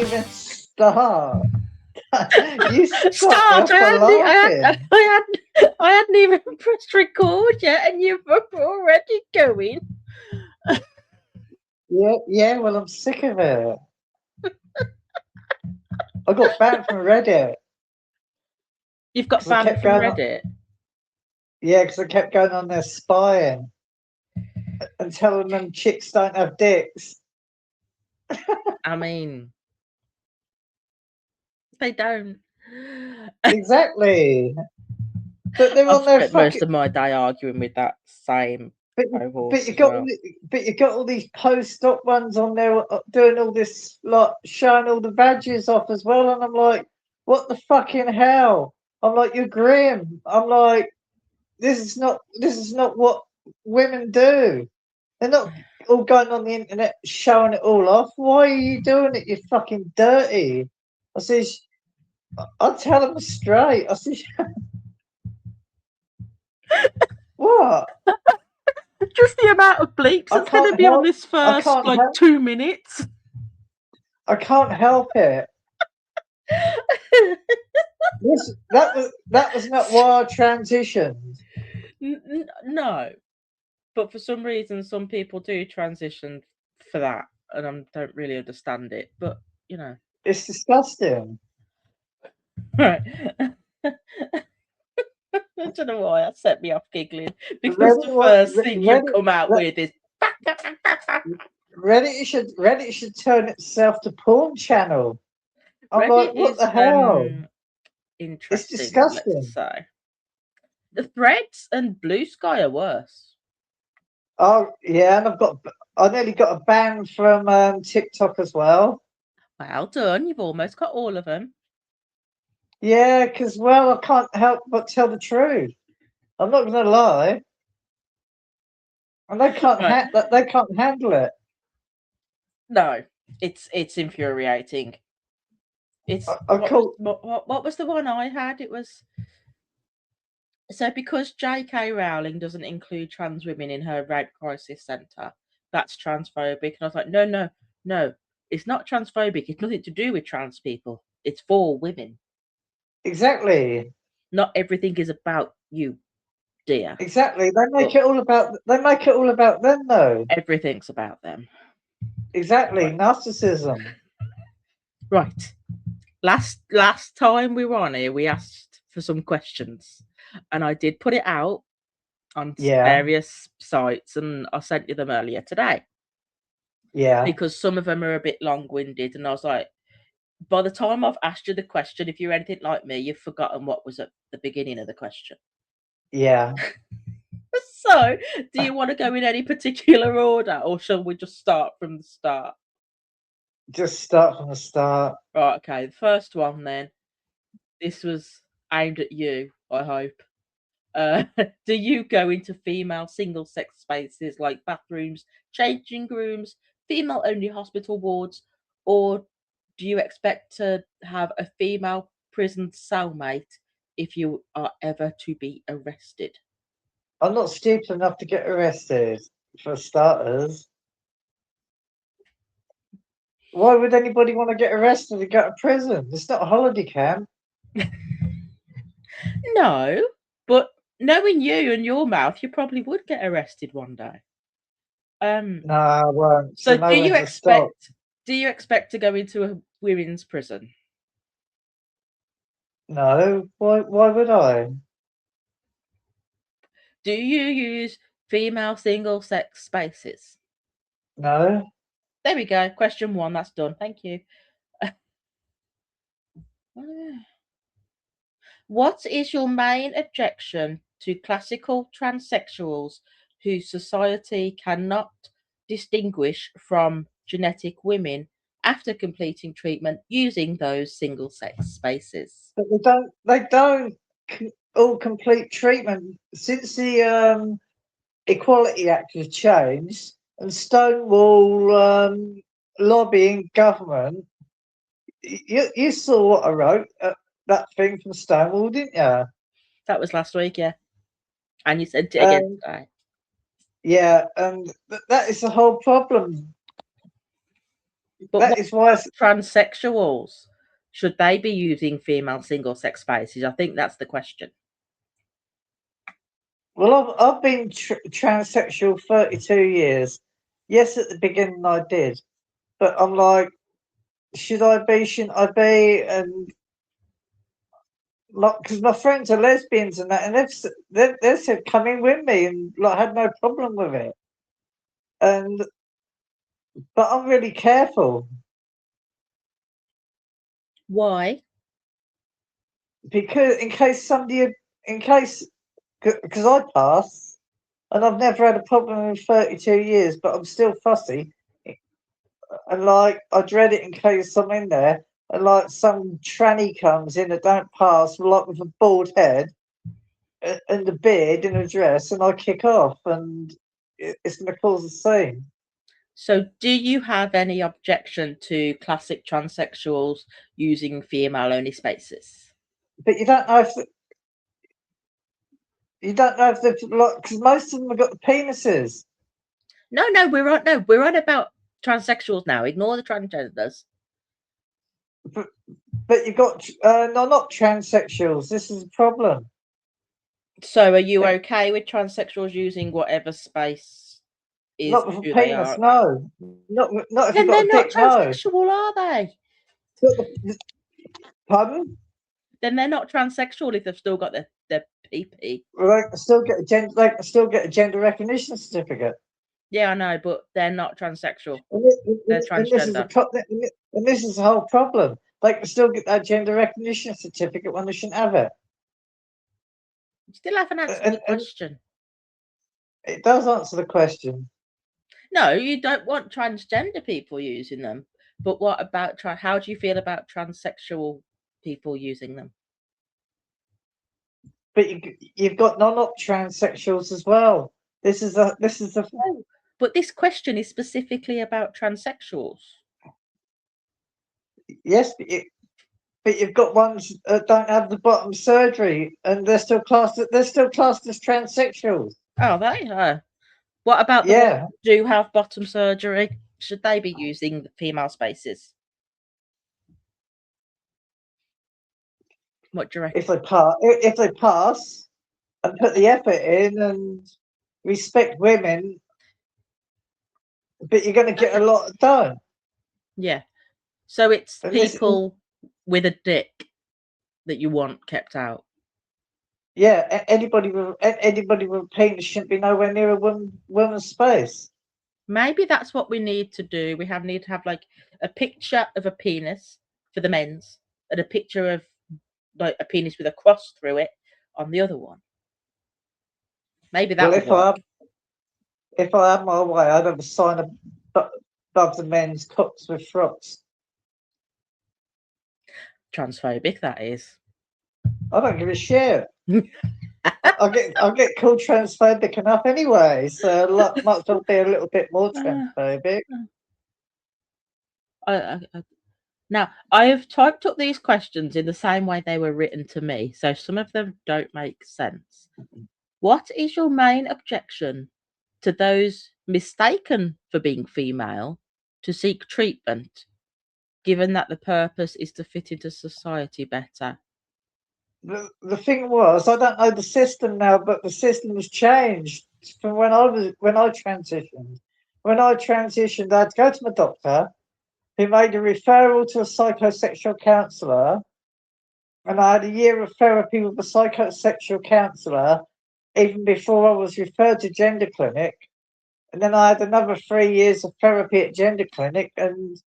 even start. You Start! I hadn't even pressed record yet, and you were already going. Yeah. Well, I'm sick of it. I got banned from Reddit. You've got banned from Reddit? Yeah, because I kept going on there spying and telling them chicks don't have dicks. I mean, they don't. Exactly. But they're on their fucking... most of my day arguing with that same but you got all these post-op ones on there doing all this, like showing all the badges off as well, and I'm like, what the fucking hell? I'm like, you're grim. I'm like, this is not what women do. They're not all going on the internet showing it all off. Why are you doing it? You're fucking dirty. I says, I'll tell them straight. I says, what? Just the amount of bleeps that's going to be on this first 2 minutes. I can't help it. That was not why I transitioned. No, but for some reason, some people do transition for that, and I don't really understand it. But you know, it's disgusting. Right. I don't know why that set me off giggling, because the first thing you come out with is Reddit should turn itself to porn channel. I'm like, what the hell? Interesting. It's disgusting. Let's say. The Threads and Blue Sky are worse. Oh yeah, and I nearly got a ban from TikTok as well. Well done, you've almost got all of them. Yeah, because I can't help but tell the truth. I'm not going to lie, and they can't handle it. No, it's infuriating. It's what was the one I had? It was so because J.K. Rowling doesn't include trans women in her Rape Crisis Centre, that's transphobic. And I was like, no, it's not transphobic. It's nothing to do with trans people. It's for women. Exactly. Not everything is about you, dear. Exactly. They make it all about them, though. Everything's about them. Exactly. Right. Narcissism. Right. Last time we were on here, we asked for some questions, and I did put it out on various sites, and I sent you them earlier today. Yeah. Because some of them are a bit long-winded, and I was like, by the time I've asked you the question, if you're anything like me, you've forgotten what was at the beginning of the question. Yeah. So, do you want to go in any particular order, or shall we just start from the start? Just start from the start. Right, okay. The first one then. This was aimed at you, I hope. Do you go into female single-sex spaces like bathrooms, changing rooms, female-only hospital wards, or do you expect to have a female prison cellmate if you are ever to be arrested? I'm not stupid enough to get arrested, for starters. Why would anybody want to get arrested and go to prison? It's not a holiday camp. No, but knowing you and your mouth, you probably would get arrested one day. No, I won't. So do you expect to go into a women's prison? No. Why would I? Do you use female single-sex spaces? No. There we go. Question 1. That's done. Thank you. What is your main objection to classical transsexuals whose society cannot distinguish from genetic women after completing treatment using those single-sex spaces? But they don't all complete treatment since the Equality Act has changed and Stonewall lobbying government. You saw what I wrote, that thing from Stonewall, didn't you? That was last week, yeah. And you sent it again today. Yeah, and that is the whole problem. But that is why transsexuals, should they be using female single-sex spaces? I think that's the question. Well, I've been transsexual 32 years. Yes, at the beginning I did, but I'm like, should I be? Shouldn't I be? And like, because my friends are lesbians and that, and they've said come in with me, and like had no problem with it. And but I'm really careful. Why? Because in case because I pass, and I've never had a problem in 32 years, but I'm still fussy. And like, I dread it in case I'm in there and like some tranny comes in that don't pass, like with a bald head and a beard in a dress, and I kick off, and it's going to cause a scene. So, do you have any objection to classic transsexuals using female-only spaces? But you don't know if they've like, because most of them have got the penises. No, we're on about transsexuals now. Ignore the transgenders. But you've got no, not transsexuals. This is a problem. So, are you okay with transsexuals using whatever space is not with a who penis? they are? No, not if Then you've they're got a not dick. transsexual, are they? No. Pardon? Then they're not transsexual if they've still got their PP. Well, they can still get a gender. They can still get a gender recognition certificate. Yeah, I know, but they're not transsexual. They're And this is transgender. and this is the whole problem. They can still get that gender recognition certificate when they shouldn't have it. You still haven't answered the question. It does answer the question. No, you don't want transgender people using them. But what about how do you feel about transsexual people using them? But you've got non-op transsexuals as well. This is the. No, but this question is specifically about transsexuals. Yes, but you've got ones that don't have the bottom surgery, and they're still classed as transsexuals. Oh, they are. What about the ones who do have bottom surgery? Should they be using the female spaces? What do you reckon? If they pass and put the effort in and respect women, but you're going to get a lot done. Yeah. So it's people with a dick that you want kept out. Yeah, anybody with a penis shouldn't be nowhere near a woman's space. Maybe that's what we need to do. We need to have like a picture of a penis for the men's and a picture of like a penis with a cross through it on the other one. Maybe that would work. If I had my way, I'd have a sign above the men's cocks with frocks. Transphobic, that is. I don't give a shit. I'll get called transphobic enough anyway, so might as well be a little bit more transphobic. Now, I have typed up these questions in the same way they were written to me, so some of them don't make sense. What is your main objection to those mistaken for being female to seek treatment, given that the purpose is to fit into society better? The thing was, I don't know the system now, but the system has changed from when I transitioned. When I transitioned, I had to go to my doctor, who made a referral to a psychosexual counsellor, and I had a year of therapy with a psychosexual counsellor even before I was referred to gender clinic. And then I had another 3 years of therapy at gender clinic, and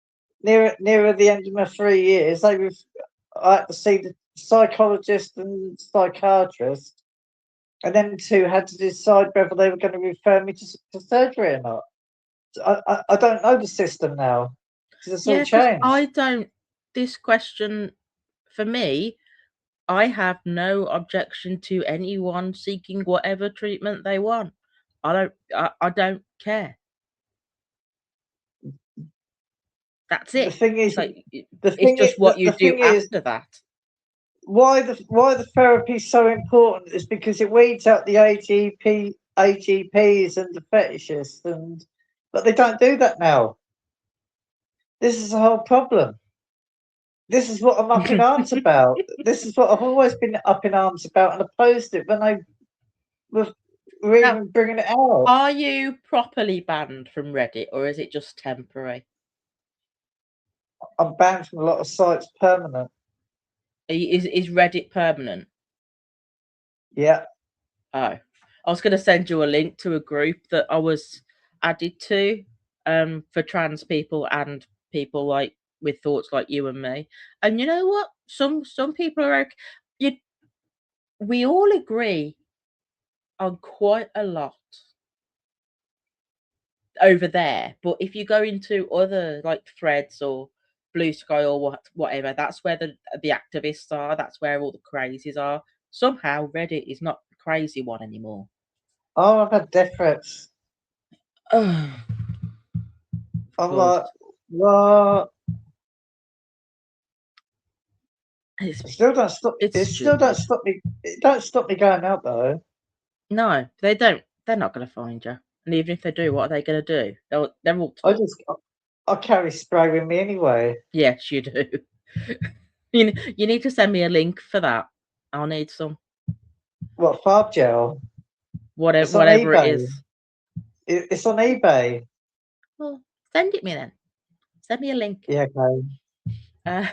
nearer the end of my 3 years, I had to see the psychologist and psychiatrist, and them two had to decide whether they were going to refer me to surgery or not. I don't know the system now. It's all changed. I don't. This question, for me, I have no objection to anyone seeking whatever treatment they want. I don't care. That's it. The thing is, it's just what you do after that. Why the therapy is so important is because it weeds out the AGPs and the fetishists, but they don't do that now. This is the whole problem. This is what I'm up in arms about. This is what I've always been up in arms about and opposed it when they were even bringing it out. Are you properly banned from Reddit, or is it just temporary? I'm banned from a lot of sites permanent. Is Reddit permanent? Yeah. Oh, I was going to send you a link to a group that I was added to, for trans people and people like with thoughts like you and me. And you know what? Some people are okay. We all agree on quite a lot over there, but if you go into other like threads or Blue Sky or whatever, that's where the activists are. That's where all the crazies are. Somehow Reddit is not the crazy one anymore. Oh, I've had death threats. I'm like, what? It still don't stop. Still don't stop me. It don't stop me going out though. No, they don't. They're not going to find you. And even if they do, what are they going to do? They're all talk. I carry spray with me anyway. Yes, you do. you need to send me a link for that. I'll need some. What, farb gel? Whatever it is. It's on eBay. Well, send it me then. Send me a link. Yeah, okay.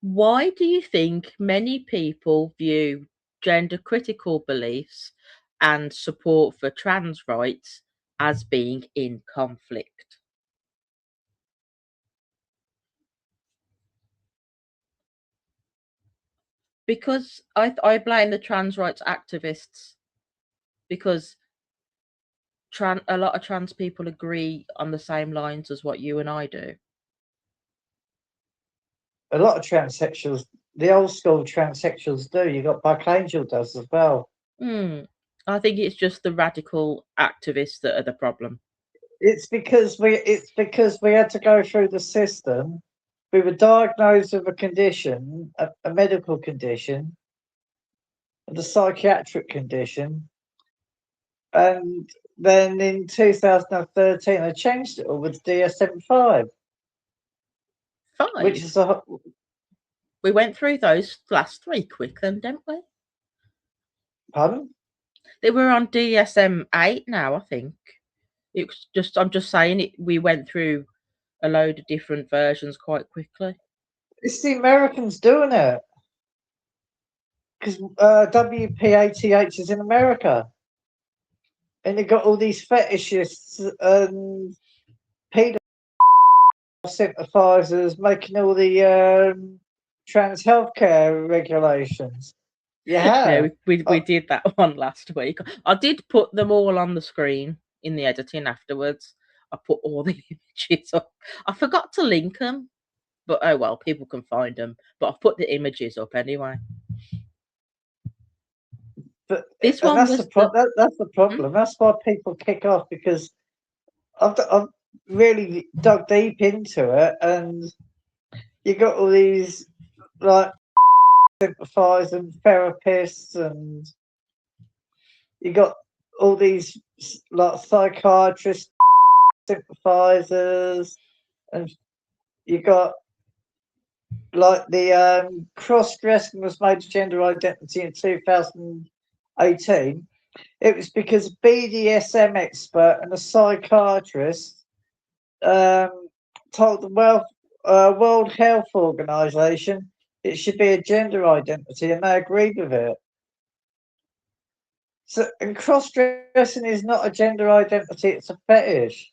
Why do you think many people view gender critical beliefs and support for trans rights as being in conflict? Because I blame the trans rights activists, because a lot of trans people agree on the same lines as what you and I do. A lot of transsexuals, the old school transsexuals do. You got Buck Angel does as well. I think it's just the radical activists that are the problem. It's because we had to go through the system. We were diagnosed with a condition, a medical condition, a psychiatric condition, and then in 2013 I changed it all with DSM-5. Which is we went through those last week with them, didn't we? Pardon? They were on DSM-8 now, I think. It's just, I'm just saying it. We went through a load of different versions quite quickly. It's the Americans doing it, because WPATH is in America, and you got all these fetishists and pedo sympathizers making all the trans healthcare regulations. Yeah, we did that one last week. I did put them all on the screen in the editing afterwards. I put all the images up. I forgot to link them, but oh well, people can find them. But I've put the images up anyway. But this one that's the problem. That's the problem. That's why people kick off, because I've really dug deep into it, and you got all these like sympathisers and therapists, and you got all these like psychiatrists, sympathisers, and you got like the cross-dressing was made a gender identity in 2018. It was because a BDSM expert and a psychiatrist told the World Health Organization it should be a gender identity, and they agreed with it. So, and cross-dressing is not a gender identity; it's a fetish.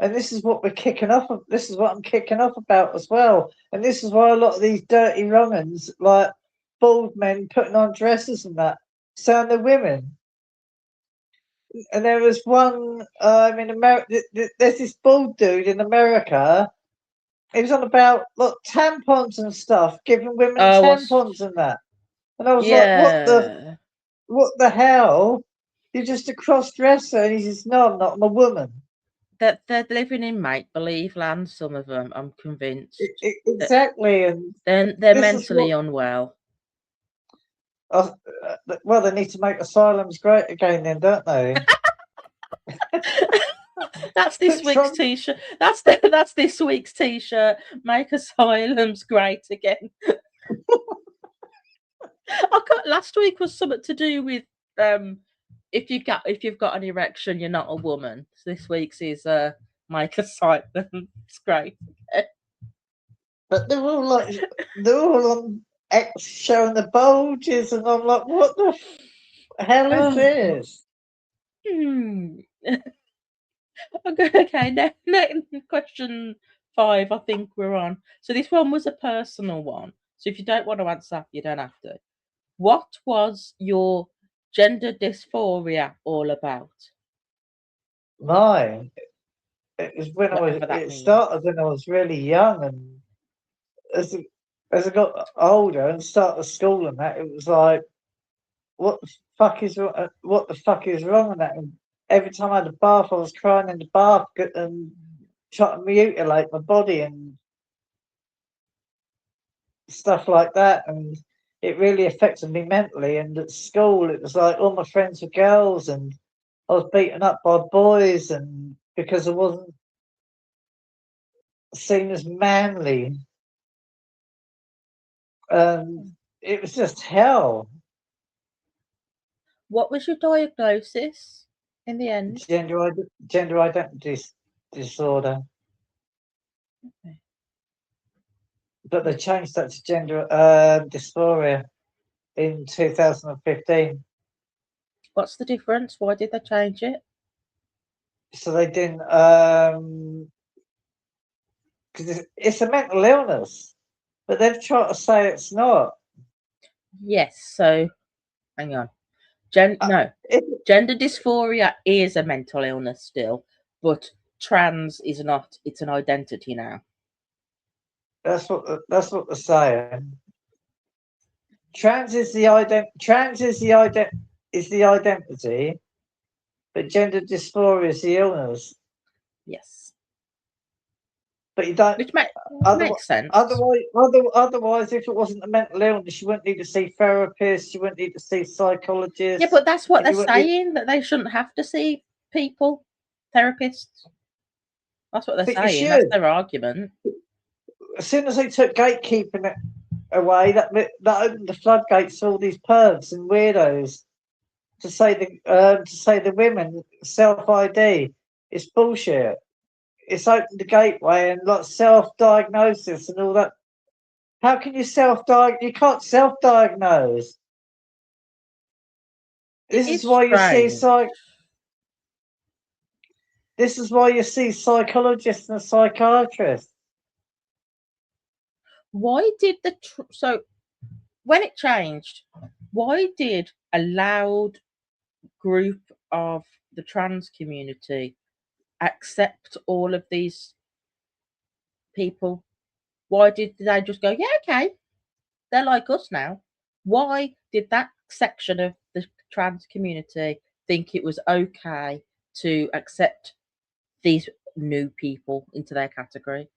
And this is what we're kicking off. This is what I'm kicking off about as well. And this is why a lot of these dirty wrong'uns, like bald men putting on dresses and that, sound they're women. And there was one in America. There's this bald dude in America. He was on about tampons and stuff, giving women tampons and that. And I was like, what the hell? You're just a cross-dresser. And he says, no, I'm not. I'm a woman. That they're living in make-believe land, some of them, I'm convinced. Exactly. And they're mentally unwell. Well, they need to make asylums great again then, don't they? That's this week's t-shirt. That's this week's t-shirt. Make asylums great again. Last week was something to do with if you've got an erection, you're not a woman. So this week's is make asylums great again. But they're all on X showing the bulges, and I'm like, what the hell is this? Okay, next question 5, I think we're on. So this one was a personal one. So if you don't want to answer, you don't have to. What was your gender dysphoria all about? Mine. It was when it started when I was really young, and as I got older and started school and that, it was like, what the fuck is wrong? What the fuck is wrong with that? And every time I had a bath, I was crying in the bath and trying to mutilate my body and stuff like that. And it really affected me mentally. And at school, it was like all my friends were girls, and I was beaten up by boys, and because I wasn't seen as manly. It was just hell. What was your diagnosis in the end? Gender identity disorder. Okay. But they changed that to gender dysphoria in 2015. What's the difference? Why did they change it? So they didn't, because it's a mental illness, but they've tried to say it's not. Yes. So, hang on. Gender dysphoria is a mental illness still, but trans is not. It's an identity now. That's what they're saying. Trans is the identity, but gender dysphoria is the illness. Yes. But you don't. Which makes sense. Otherwise, if it wasn't a mental illness, you wouldn't need to see therapists. You wouldn't need to see psychologists. Yeah, but that's what they're saying, that they shouldn't have to see people, therapists. That's what they're saying. That's their argument. As soon as they took gatekeeping away, that opened the floodgates to all these pervs and weirdos to say the women self-ID. It's bullshit. It's opened the gateway and like self-diagnosis and all that. How can you self-diagnose? You can't self-diagnose. This is why you see psychologists and psychiatrists. Why did so when it changed? Why did a loud group of the trans community accept all of these people? Why did they just go, yeah, okay, they're like us now? Why did that section of the trans community think it was okay to accept these new people into their category?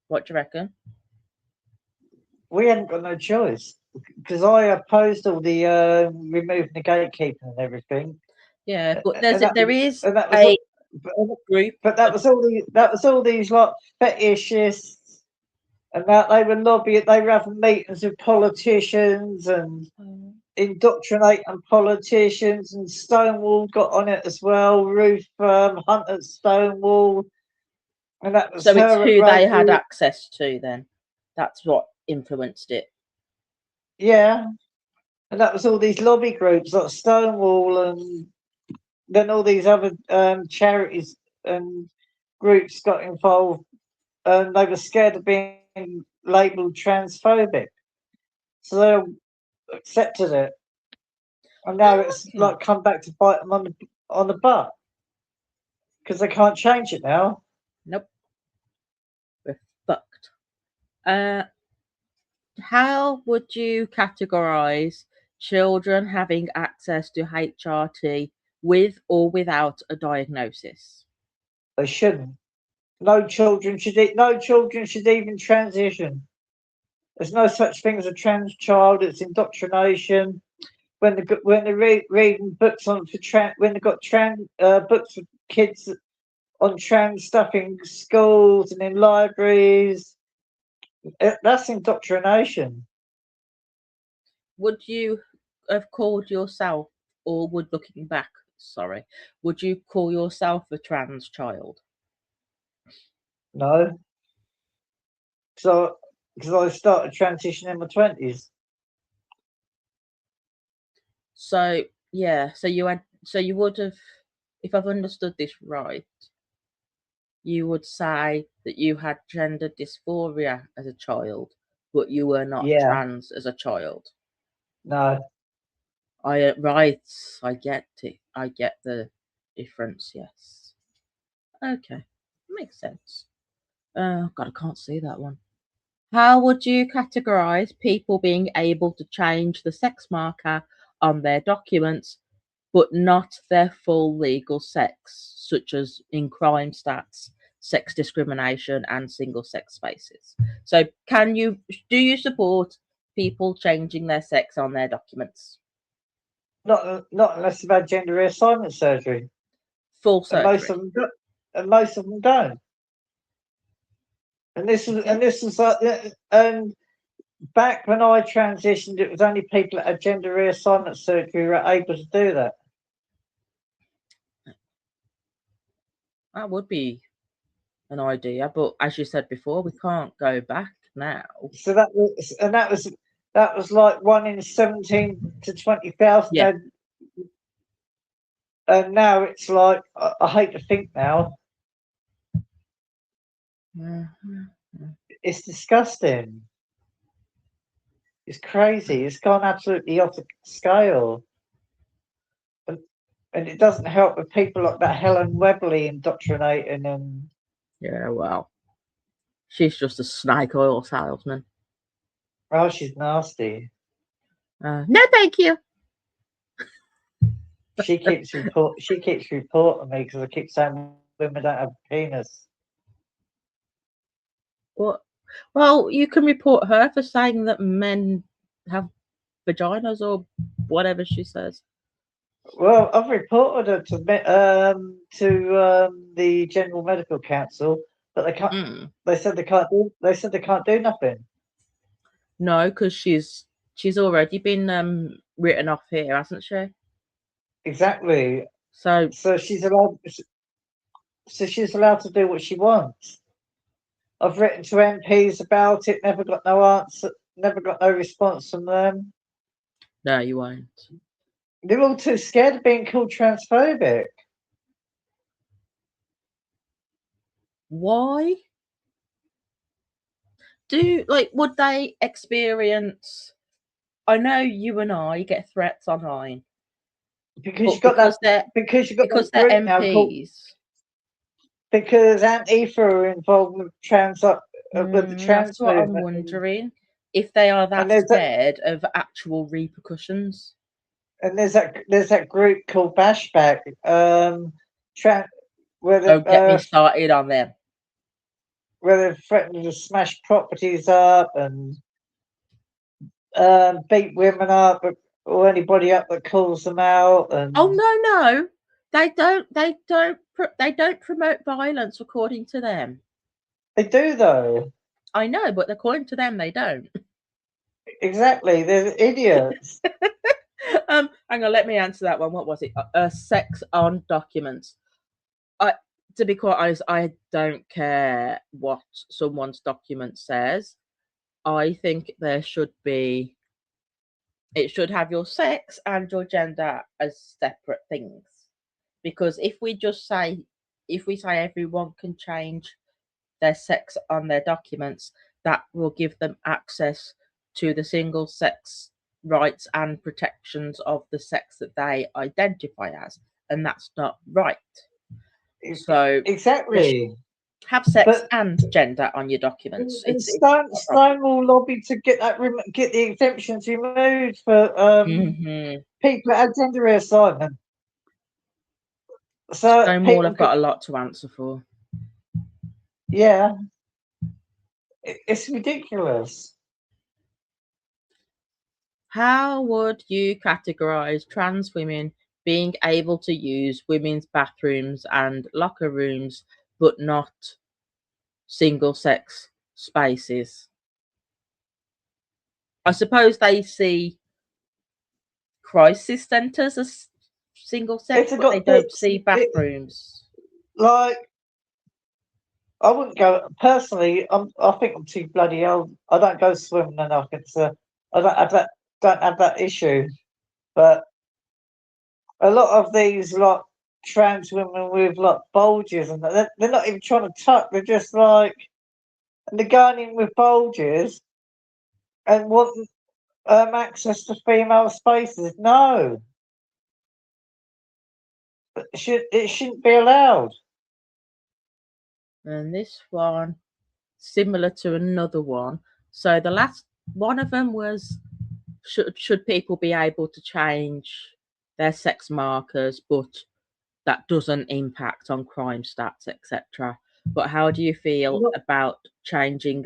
What do you reckon? We hadn't got no choice because I opposed all the removing the gatekeeping and everything. Yeah, but there is a group, but that was all these like fetishists, and that they were lobbying. They were having meetings with politicians and indoctrinating politicians, and Stonewall got on it as well. Ruth Hunt at Stonewall, and that was so it's who they had access to. Then that's what influenced it. Yeah, and that was all these lobby groups like Stonewall, and then all these other charities and groups got involved, and they were scared of being labelled transphobic, so they accepted it, and now it's like come back to bite them on the butt because they can't change it now. Nope, we're fucked. How would you categorize children having access to HRT with or without a diagnosis? They shouldn't. No children should even transition. There's no such thing as a trans child. It's indoctrination. when they're reading books on for when they've got books for kids on trans stuff in schools and in libraries. That's indoctrination. Would you have called yourself, or looking back, sorry, would you call yourself a trans child? No. Because I started transitioning in my 20s. So yeah, so you would have, if I've understood this right, you would say that you had gender dysphoria as a child, but you were not trans as a child. No. Right, I get it. I get the difference, yes. Okay, makes sense. Oh God, I can't see that one. How would you categorize people being able to change the sex marker on their documents, but not their full legal sex, such as in crime stats, sex discrimination, and single sex spaces? So, do you support people changing their sex on their documents? Not unless they've had gender reassignment surgery. Full surgery. Most of them don't. And this was like, and back when I transitioned, it was only people that had gender reassignment surgery who were able to do that. That would be an idea, but as you said before, we can't go back now. So that was like 1 in 17 to 20,000. Yeah. And now it's like, I hate to think now. It's disgusting. It's crazy. It's gone absolutely off the scale. And it doesn't help with people like that Helen Webley indoctrinating and. Yeah, well, she's just a snake oil salesman. Oh, she's nasty. No, thank you. She keeps reporting me because I keep saying women don't have a penis. What? Well, you can report her for saying that men have vaginas or whatever she says. Well, I've reported her to the General Medical Council, but they can't. They said they can't do. They said they can't do nothing. No, because she's already been written off here, hasn't she? Exactly. So she's allowed. So she's allowed to do what she wants. I've written to MPs about it. Never got no answer. Never got no response from them. No, you won't. They're all too scared of being called transphobic. Why? Would they experience? I know you and I get threats online because they're MPs. Because Antifa are involved with with the trans that's what movement. I'm wondering, if they are that scared of actual repercussions. And there's that group called Bashback, Don't get me started on them. Where they're threatening to smash properties up and beat women up or anybody up that calls them out. And oh no, they don't promote violence according to them. They do though. I know, but according to them, they don't. Exactly, they're idiots. Hang on, let me answer that one. What was it? Sex on documents. To be quite honest, I don't care what someone's document says. I think there should be. It should have your sex and your gender as separate things, because if we say everyone can change their sex on their documents, that will give them access to the single sex rights and protections of the sex that they identify as, and that's not right. So exactly, have sex and gender on your documents. Stonewall lobbied to get the exemptions removed for people that had gender reassignment. So Stonewall have got a lot to answer for. Yeah, it's ridiculous. How would you categorize trans women being able to use women's bathrooms and locker rooms, but not single sex spaces? I suppose they see crisis centres as single sex, It's but they got don't bits. see bathrooms. Like, I wouldn't go personally. I think I'm too bloody old. I don't go swimming enough. I don't have that issue. But a lot of these like trans women with like bulges and that, they're not even trying to tuck. They're just like, and they're going in with bulges and wanting access to female spaces. No, it shouldn't be allowed. And this one, similar to another one. So the last one of them was, should people be able to change their sex markers, but that doesn't impact on crime stats, etc. But how do you feel Not, about changing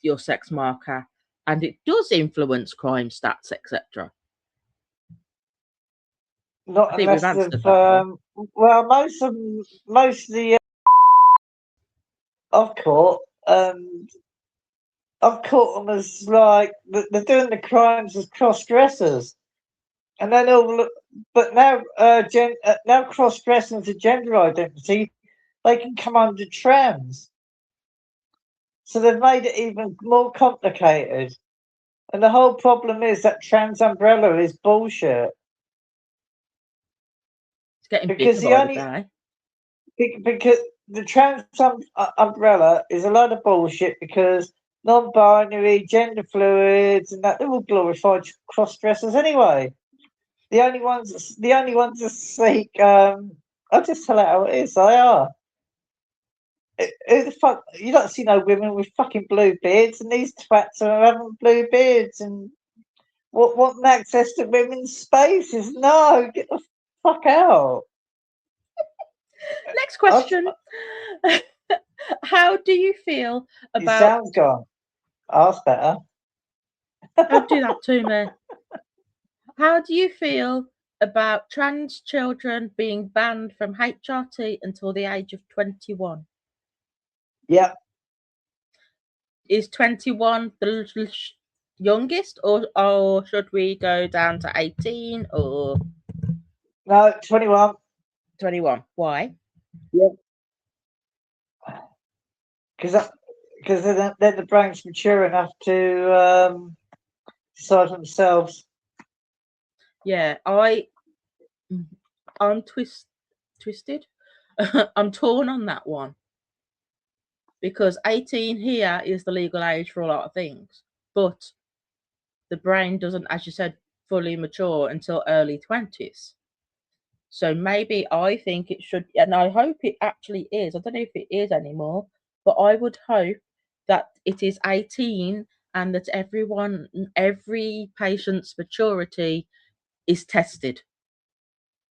your sex marker and it does influence crime stats, etc.? not I think we've unless answered they've. that one. Well, most of the I've caught. I've caught them as like they're doing the crimes as cross dressers, and then but now now cross dressing to gender identity, they can come under trans. So they've made it even more complicated. And the whole problem is that trans umbrella is bullshit. It's getting Because bigger the by the only day. because the trans umbrella is a load of bullshit because non-binary, gender fluids, and that they're all glorified cross-dressers anyway. The only ones that seek. I'll just tell it how it is. They are. Who the fuck? You don't see no women with fucking blue beards, and these twats are having blue beards and wanting access to women's spaces. No, get the fuck out. Next question. How do you feel It about... sounds gone. Ask better. Don't do that to me. How do you feel about trans children being banned from HRT until the age of 21? Yep. Is 21 the youngest, or should we go down to 18 or No, 21. 21? Why? Yep. Because then the brain's mature enough to decide for themselves. Yeah, I'm twisted. I'm torn on that one because 18 here is the legal age for a lot of things, but the brain doesn't, as you said, fully mature until early 20s. So maybe I think it should, and I hope it actually is. I don't know if it is anymore, but I would hope that it is 18 and that every patient's maturity is tested.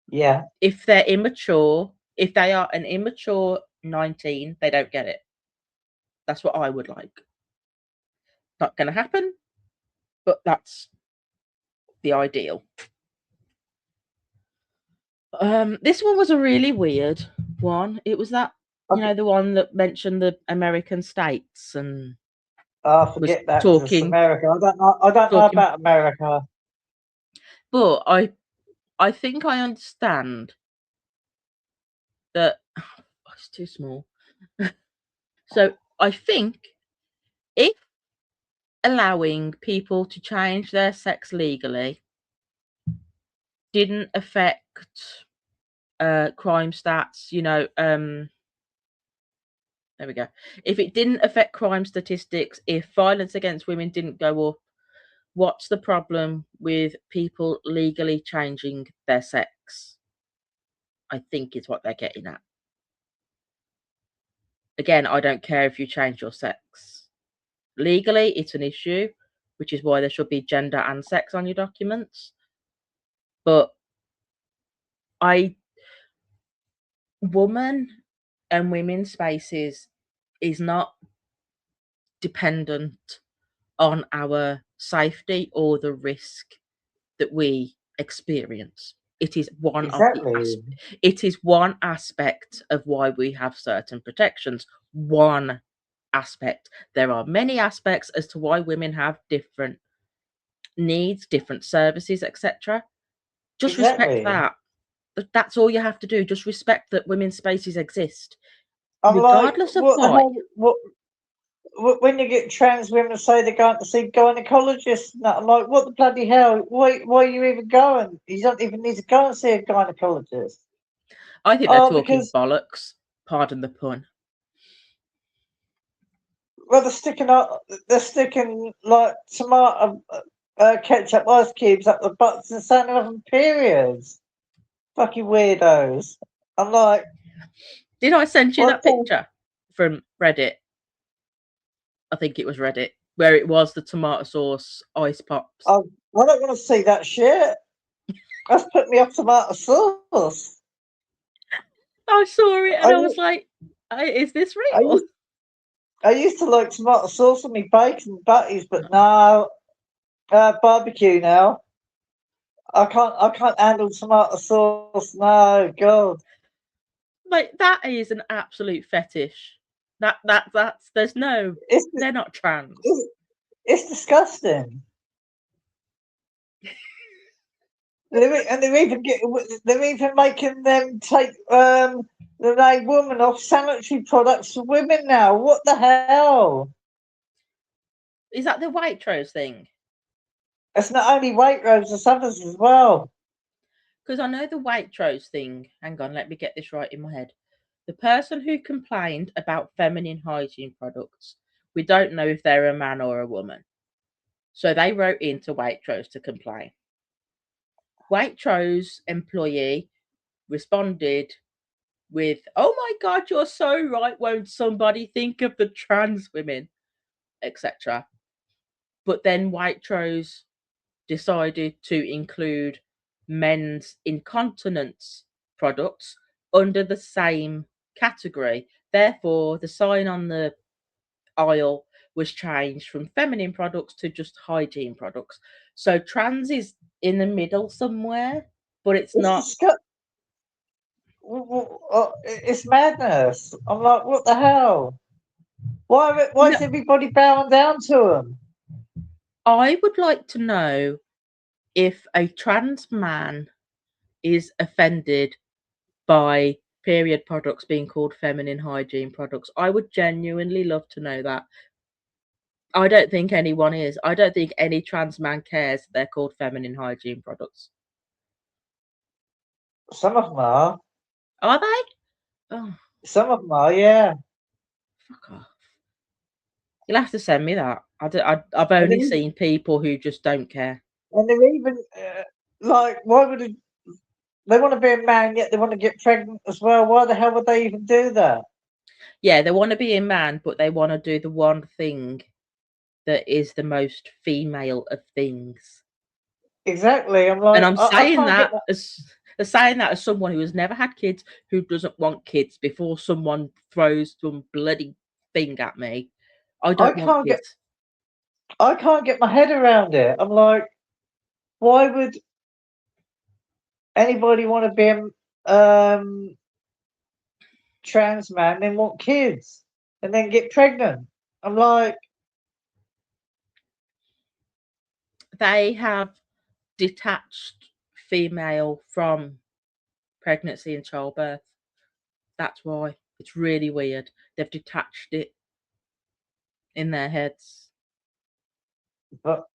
Yeah. If they're immature, if they are an immature 19, they don't get it. That's what I would like. Not going to happen, but that's the ideal. This one was a really weird one. It was that, the one that mentioned the American states and forget that. It's talking America. I don't know about America. But I think I understand that. Oh, it's too small. So I think if allowing people to change their sex legally didn't affect crime stats, there we go. If it didn't affect crime statistics, if violence against women didn't go up, what's the problem with people legally changing their sex? I think is what they're getting at. Again, I don't care if you change your sex. Legally, it's an issue, which is why there should be gender and sex on your documents. But woman and women's spaces is not dependent on our safety or the risk that we experience. It is one of Exactly. it is one aspect of why we have certain protections. One aspect. There are many aspects as to why women have different needs, different services, etc. Just respect Exactly. that. That's all you have to do. Just respect that women's spaces exist, I'm like, regardless of what the why. hell? When you get trans women say they're going to see gynecologists, and that, I'm like, what the bloody hell? Why are you even going? You don't even need to go and see a gynecologist. I think they're Oh, talking because bollocks. Pardon the pun. well, they're sticking like tomato ketchup ice cubes up the butts and saying they're having periods. Fucking weirdos. I'm like, Did I send you what that the? picture from Reddit? I think it was Reddit, where it was the tomato sauce ice pops. I don't want to see that shit. That's put me off tomato sauce. I saw it and I, I was like, is this I real? I used to like tomato sauce on my bacon and butties, but now barbecue now. I can't handle tomato sauce. No, God. Like, that is an absolute fetish. That's there's no, It's they're not trans. it's, it's disgusting. They're even making them take the name woman off sanitary products for women now. What the hell? Is that the Waitrose thing? It's not only Waitrose, there's others as well. Because I know the Waitrose thing. Hang on, let me get this right in my head. The person who complained about feminine hygiene products, we don't know if they're a man or a woman. So they wrote into Waitrose to complain. Waitrose employee responded with, "Oh my God, you're so right. Won't somebody think of the trans women, etc." But then Waitrose decided to include men's incontinence products under the same category. Therefore, the sign on the aisle was changed from feminine products to just hygiene products. So trans is in the middle somewhere, but it's It's not. disgusting. It's madness. I'm like, what the hell? Why No, is everybody bowing down to them? I would like to know if a trans man is offended by period products being called feminine hygiene products. I would genuinely love to know that. I don't think anyone is. I don't think any trans man cares they're called feminine hygiene products. Some of them are. Are they? Oh, Some of them are, yeah. fuck off. You'll have to send me that. I've And only they're, seen people who just don't care. and they're even like, why would they want to be a man yet they want to get pregnant as well? Why the hell would they even do that? Yeah, they want to be a man, but they want to do the one thing that is the most female of things. Exactly. I'm And like, I'm I saying can't get that that. as someone who has never had kids, who doesn't want kids, before someone throws some bloody thing at me. I I don't want can't get. kids. I can't get my head around it. I'm like, why would anybody want to be a trans man, then want kids, and then get pregnant? I'm like, They have detached female from pregnancy and childbirth. That's why. It's really weird. They've detached it in their heads. but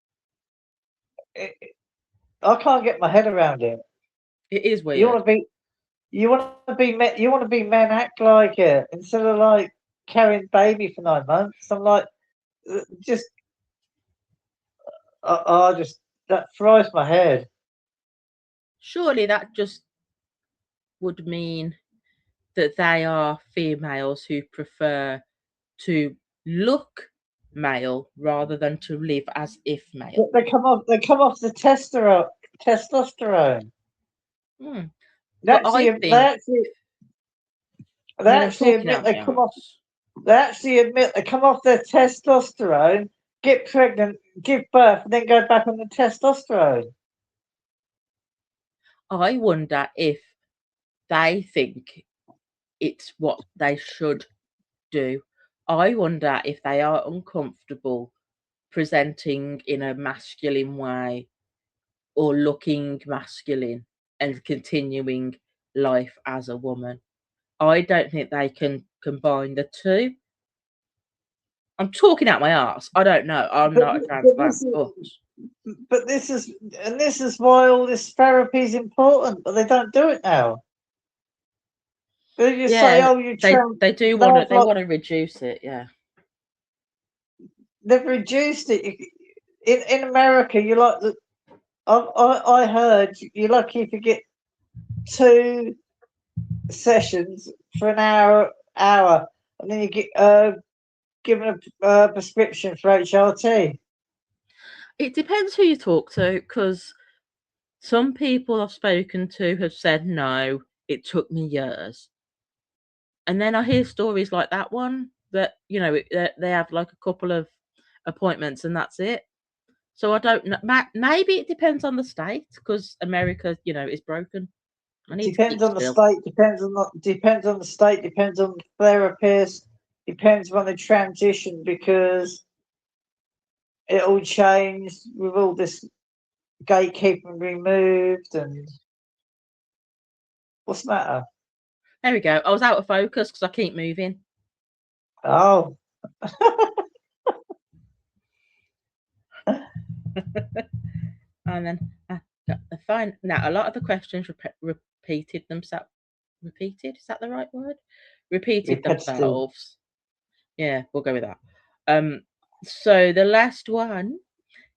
I can't get my head around it. It is You weird. want to be, you want to be men act like it instead of like carrying baby for 9 months. I'm like, just, I just that fries my head. Surely that just would mean that they are females who prefer to look male rather than to live as if male. They come off the testosterone. Hmm. They But I actually, think they I'm actually talking admit out my they come off. arse. They actually admit they come off their testosterone get pregnant, give birth, and then go back on the testosterone. I wonder if they think it's what they should do. I wonder if they are uncomfortable presenting in a masculine way or looking masculine and continuing life as a woman. I don't think they can combine the two. I'm talking out my arse. I don't know. I'm not a trans man, but this is why all this therapy is important, but they don't do it now. They just say, "Oh, you trans." They do want to. They want to reduce it. Yeah, they've reduced it. In America, you like the. I heard you're lucky if you get 2 sessions for an hour, and then you get given a prescription for HRT. It depends who you talk to, because some people I've spoken to have said no, it took me years. And then I hear stories like that one that, they have like a couple of appointments and that's it. So I don't know. Maybe it depends on the state, because America, is broken. Depends on the state. Depends on the state. Depends on the therapist. Depends when they transition, because it all changed with all this gatekeeping removed. And what's the matter? There we go. I was out of focus because I keep moving. Oh. And then fine. Now, a lot of the questions repeated themselves. Repeated? Is that the right word? Repeated themselves. Yeah, we'll go with that. So the last one: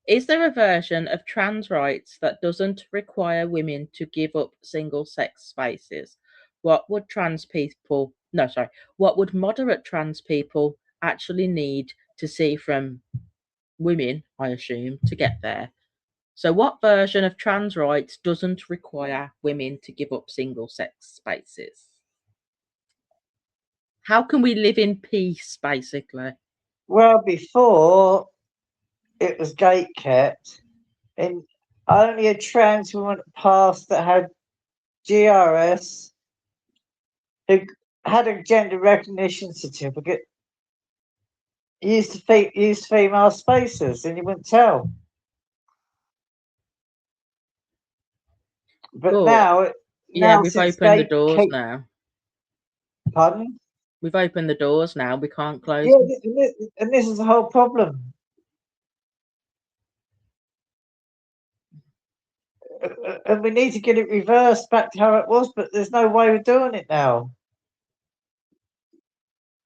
is there a version of trans rights that doesn't require women to give up single-sex spaces? What would moderate trans people actually need to see from women, I assume, to get there? So what version of trans rights doesn't require women to give up single-sex spaces? How can we live in peace, basically? Well, before it was gate kept, and only a trans woman passed that had GRS, who had a gender recognition certificate, used female spaces, and you wouldn't tell. But now we've opened the doors now. Pardon? We've opened the doors now. We can't close them. Yeah, and this is the whole problem. And we need to get it reversed back to how it was, but there's no way of doing it now.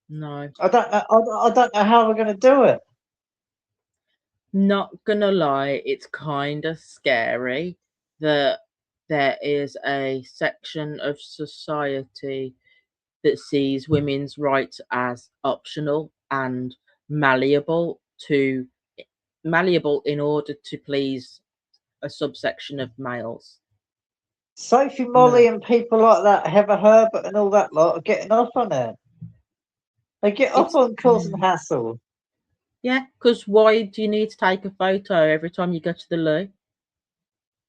No. I don't know how we're going to do it. Not gonna lie, it's kind of scary that there is a section of society that sees women's rights as optional and malleable in order to please a subsection of males. Sophie Molly and people like that, Heather Herbert and all that lot, are getting off on it. They get off on causing hassle. Yeah, because why do you need to take a photo every time you go to the loo?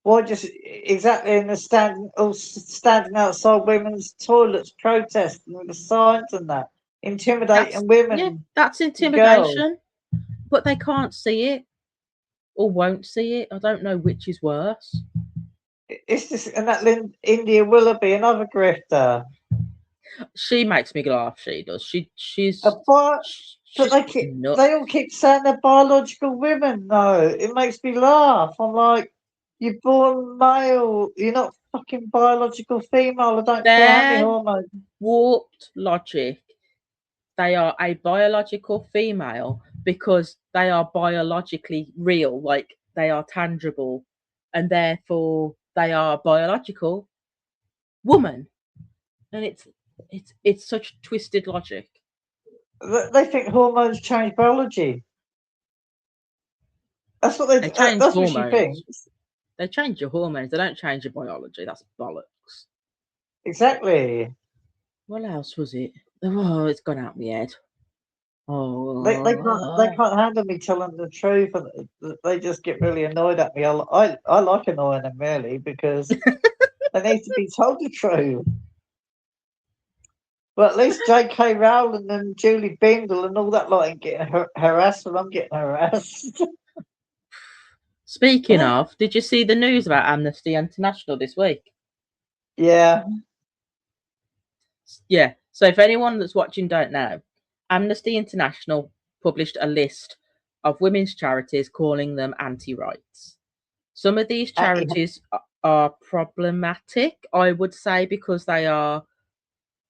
Why just exactly in the standing outside women's toilets protesting with the signs and that, intimidating women? Yeah, that's intimidation. But they can't see it or won't see it. I don't know which is worse. It's just, and that India Willoughby, another grifter. She makes me laugh. She does. She's. But they all keep saying they're biological women. No, it makes me laugh. I'm like, you're born male. You're not fucking biological female. I don't care how many hormones. Warped logic. They are a biological female because they are biologically real, like they are tangible, and therefore they are biological woman. And it's such twisted logic. They think hormones change biology. That's what they change. That's hormones. What she thinks. They change your hormones. They don't change your biology. That's bollocks. Exactly. What else was it? Oh, it's gone out my head. They can't handle me telling the truth, and they just get really annoyed at me. I like annoying them really because they need to be told the truth. But at least J.K. Rowling and Julie Bindel and all that lot ain't getting harassed when I'm getting harassed. Speaking of, did you see the news about Amnesty International this week? Yeah. Yeah. So if anyone that's watching don't know, Amnesty International published a list of women's charities calling them anti-rights. Some of these charities are problematic, I would say, because they are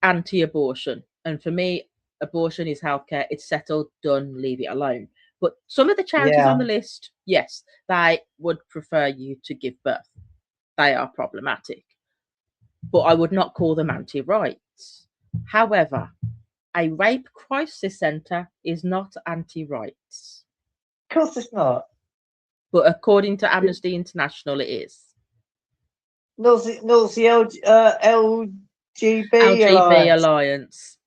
anti-abortion. And for me, abortion is healthcare. It's settled, done, leave it alone. But some of the charities on the list, yes, they would prefer you to give birth. They are problematic. But I would not call them anti-rights. However, a rape crisis centre is not anti-rights. Of course it's not. But according to Amnesty International, it is. Nor's the LGBT Alliance.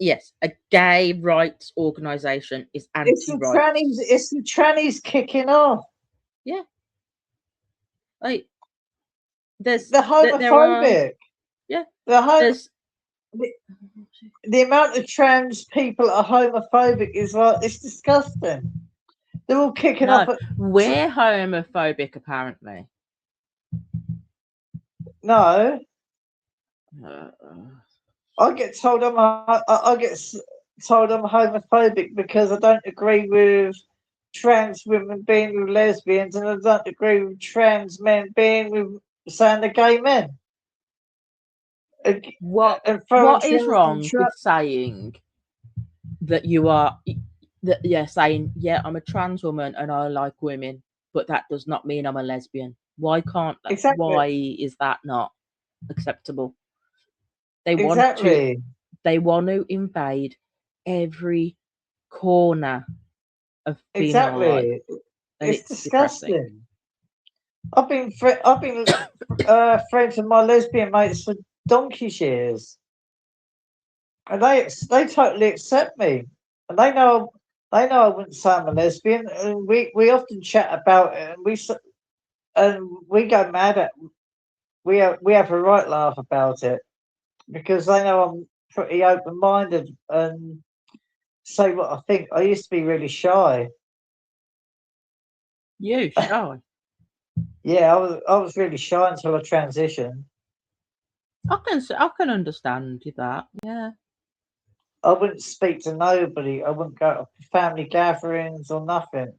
Yes, a gay rights organisation is anti-rights. It's the trannies kicking off. Yeah. Like, there's the homophobic. Yeah. The amount of trans people that are homophobic is like, it's disgusting. They're all kicking off. We're homophobic, apparently. No. I get told I'm homophobic because I don't agree with trans women being with lesbians, and I don't agree with trans men being with saying they're gay men. What is wrong with saying that saying, yeah, I'm a trans woman and I like women, but that does not mean I'm a lesbian? Why can't that? Exactly. Why is that not acceptable? They want to invade every corner of female life. It's disgusting. I've been friends with my lesbian mates for donkey's years, and they totally accept me, and they know I wouldn't say I'm a lesbian, and we often chat about it, and we go mad at. We have a right laugh about it because they know I'm pretty open-minded and say what I think. I used to be really shy. You shy? Yeah, I was really shy until I transitioned. I can understand that. Yeah. I wouldn't speak to nobody. I wouldn't go to family gatherings or nothing.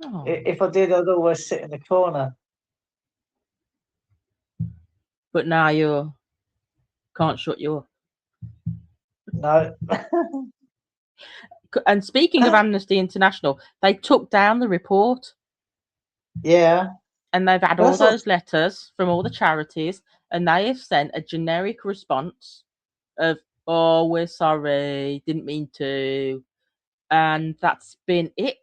Oh. If I did, I'd always sit in the corner. But now you can't shut you up. No. And speaking of Amnesty International, they took down the report. Yeah. And they've had all those letters from all the charities, and they have sent a generic response of, oh, we're sorry, didn't mean to. And that's been it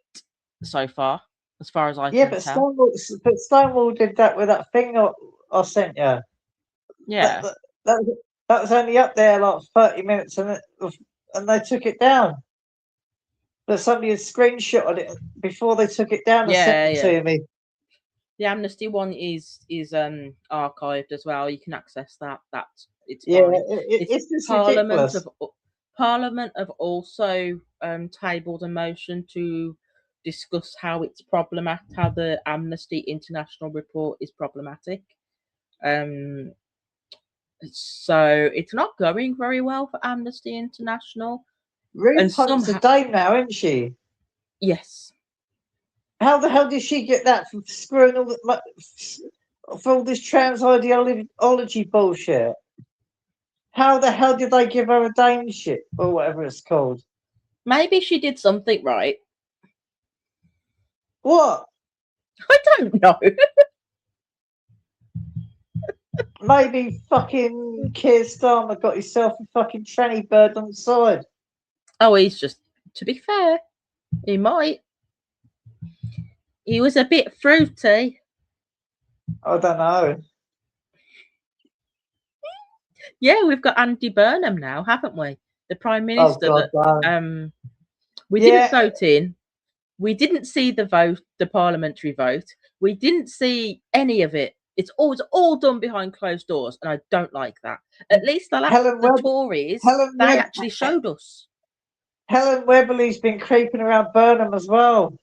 so far, as far as I can tell. But Stonewall did that with that thing I sent you. Yeah. That was only up there like 30 minutes, and they took it down. But somebody had screenshotted it before they took it down and sent it to me. The Amnesty one is archived as well. You can access that. It's fine. It's just ridiculous. Parliament have also tabled a motion to discuss how it's problematic, how the Amnesty International report is problematic. So it's not going very well for Amnesty International. Ruth Hunt's a dame now, isn't she? Yes. How the hell did she get that from screwing for all this trans ideology bullshit? How the hell did they give her a dameship or whatever it's called? Maybe she did something right. What? I don't know. Maybe fucking Keir Starmer got himself a fucking tranny bird on the side. Oh, he's just, to be fair, he might. He was a bit fruity. I don't know. Yeah, we've got Andy Burnham now, haven't we? The Prime Oh Minister God, that no. we Yeah, didn't vote in. We didn't see the vote, the parliamentary vote. We didn't see any of it. It's always all done behind closed doors, and I don't like that. At least Helen the Web, Tories, Helen they Web, actually showed us. Helen Webberley's been creeping around Burnham as well.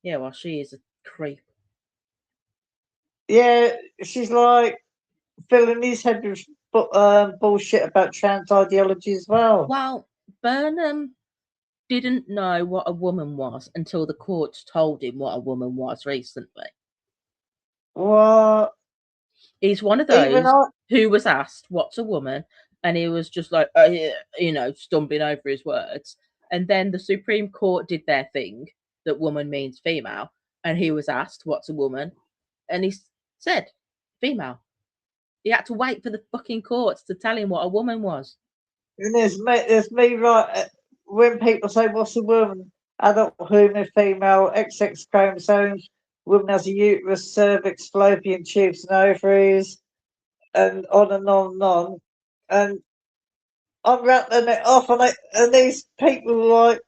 Yeah, well, she is a creep. Yeah, she's like filling his head with bullshit about trans ideology as well. Well, Burnham didn't know what a woman was until the courts told him what a woman was recently. What? He's one of Even those I, who was asked, "What's a woman?" and he was just like, you know, stumbling over his words. And then the Supreme Court did their thing that woman means female, and he was asked, "What's a woman?" and he said, "Female." He had to wait for the fucking courts to tell him what a woman was. and there's me right when people say, "What's a woman?" Adult human, female, XX chromosomes. Woman has a uterus, cervix, fallopian tubes, and ovaries, and on and on and on. And I'm rattling it off, and these people are like,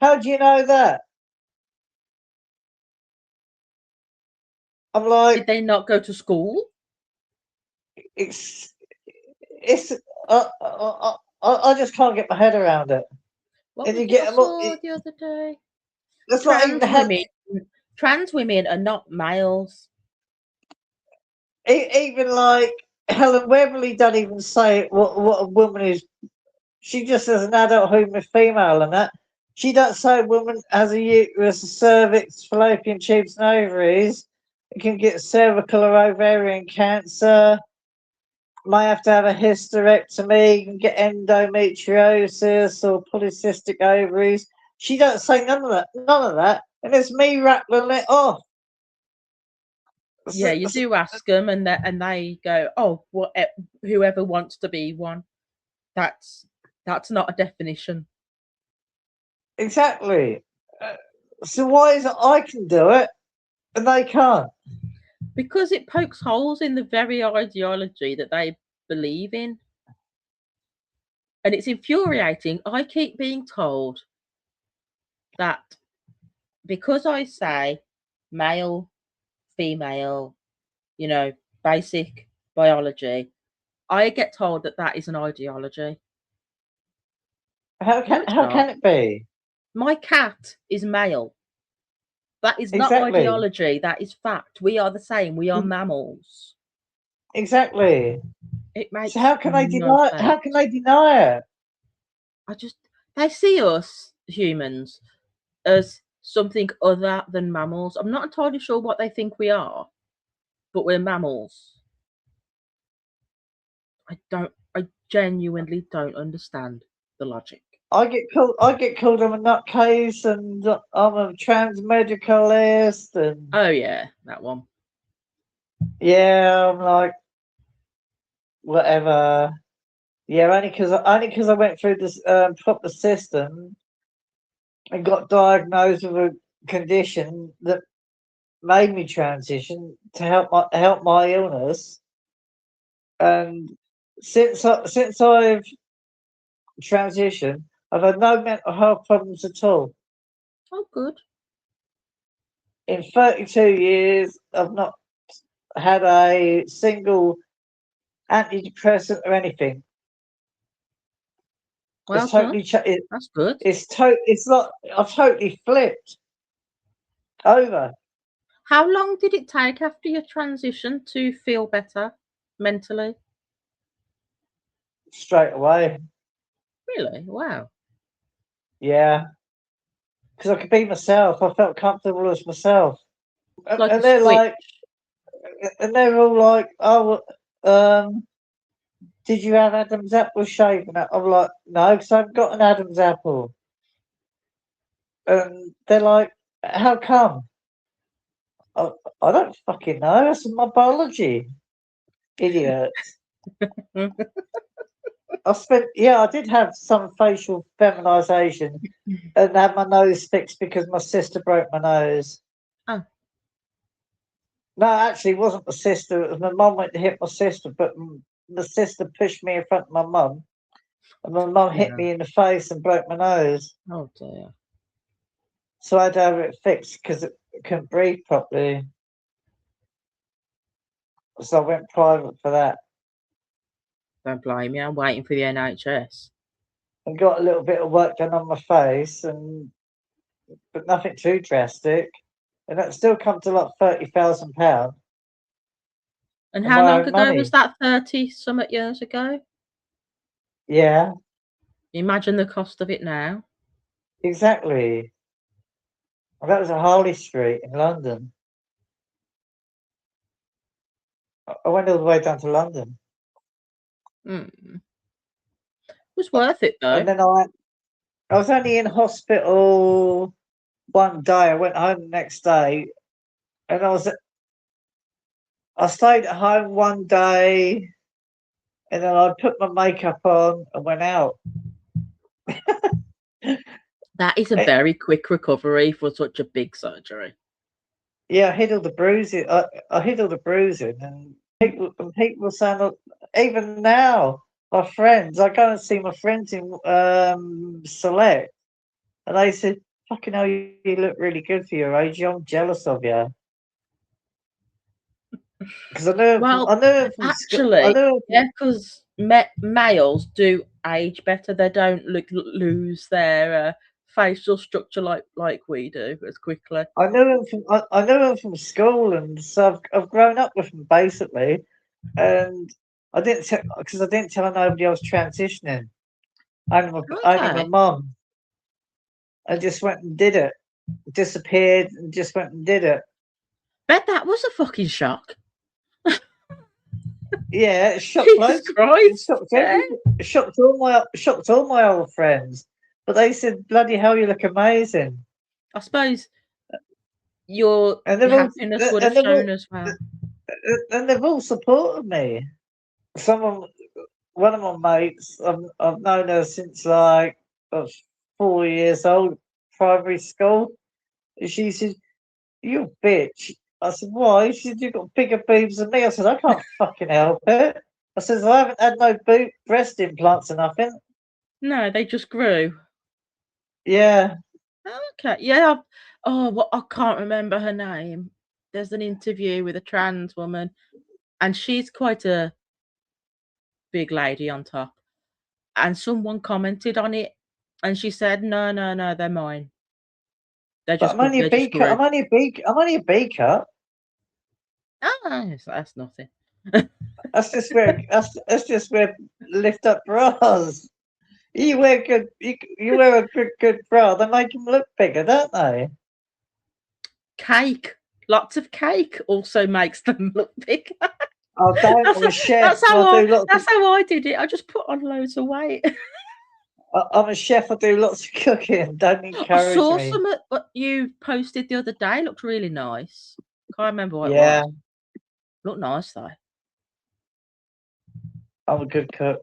"How do you know that?" I'm Did like, they not go to school? it's I just can't get my head around it. What And was you it I get them up. saw the other day? That's not even Trans women are not males. even like Helen Webley don't even say what a woman is. She just says an adult human female and that. She don't say a woman has a uterus, a cervix, fallopian tubes, and ovaries. It can get cervical or ovarian cancer. Might have to have a hysterectomy. You can get endometriosis or polycystic ovaries. She don't say none of that. None of that. And it's me rattling it off. Yeah, you do ask them, and they go, "Oh, whoever wants to be one." That's not a definition. Exactly. So why is it I can do it and they can't? Because it pokes holes in the very ideology that they believe in. And it's infuriating. I keep being told that because I say male, female, you know, basic biology, I get told that that is an ideology. How No, can it's how not. can it be? My cat is male. That is not Exactly. ideology. That is fact. We are the same. We are mammals. Exactly. It So makes how can they no deny? How can sense. they deny it? They see us humans as something other than mammals. I'm not entirely sure what they think we are, but we're mammals. I genuinely don't understand the logic. I get called. I get called I'm a nutcase, and I'm a trans medicalist, and Oh yeah, that one. yeah, I'm like whatever. Yeah, only because I went through this proper system and got diagnosed with a condition that made me transition to help my illness. And since I've transitioned, I've had no mental health problems at all. Oh good. In 32 years, I've not had a single antidepressant or anything. Well It's done. totally That's good. it's like I've totally flipped over. How long did it take after your transition to feel better mentally? Straight away. Really? Wow. Yeah, because I could be myself. I felt comfortable as myself. It's like a And they're switch. like, and they're all like, "Oh, did you have Adam's apple shaving?" I'm like, "No, because I've got an Adam's apple." And they're like, "How come?" I, I don't fucking know. That's my biology, idiot. I did have some facial feminization and had my nose fixed because my sister broke my nose. Oh. No, actually, it wasn't my sister. It was my mum went to hit my sister, but my sister pushed me in front of my mum. And my mum hit me in the face and broke my nose. Oh dear. So I had to have it fixed because it couldn't breathe properly. So I went private for that. Don't blame me. I'm waiting for the NHS. And got a little bit of work done on my face, but nothing too drastic. And that still come to like £30,000. And how long ago was that? 30-something years ago? Yeah. Imagine the cost of it now. Exactly. Well, that was at Harley Street in London. I went all the way down to London. It was worth it though. And then I was only in hospital one day. I went home the next day, and I stayed at home one day, and then I put my makeup on and went out. That is a very quick recovery for such a big surgery. Yeah, I hid all the bruising. I hid all the bruising, and people saying, even now, my friends, I go and see my friends in Select, and they said, "Fucking hell, you look really good for your age. I'm jealous of you." Because I know him from actually, because males do age better. They don't lose their facial structure like we do as quickly. I know him from school, and so I've grown up with him basically, and I didn't tell nobody I was transitioning. Only my mum. I just went and did it. Disappeared and just went and did it. Bet that was a fucking shock. Yeah, it shocked Jesus Christ. It shocked all my old friends. But they said, "Bloody hell, you look amazing." I suppose your happiness would have shown as well. And they've all supported me. One of my mates, I've known her since like I was 4 years old, primary school. She said, "You bitch." I said, "Why?" She said, "You've got bigger boobs than me." I said, "I can't fucking help it." I said, "I haven't had no breast implants or nothing." No, they just grew. Yeah. Okay. Yeah. I can't remember her name. There's an interview with a trans woman, and she's quite a big lady on top. And someone commented on it, and she said, "No, they're mine. They're just." I'm only a B cut. I'm only a B cut. That's nothing. That's just where lift up bras. You wear a good bra. They make them look bigger, don't they? Lots of cake also makes them look bigger. Oh, don't! I'm a chef. That's how I did it. I just put on loads of weight. I'm a chef. I do lots of cooking. Don't encourage me. I saw some what you posted the other day. It looked really nice. Can't remember what it was. Looked nice though. I'm a good cook.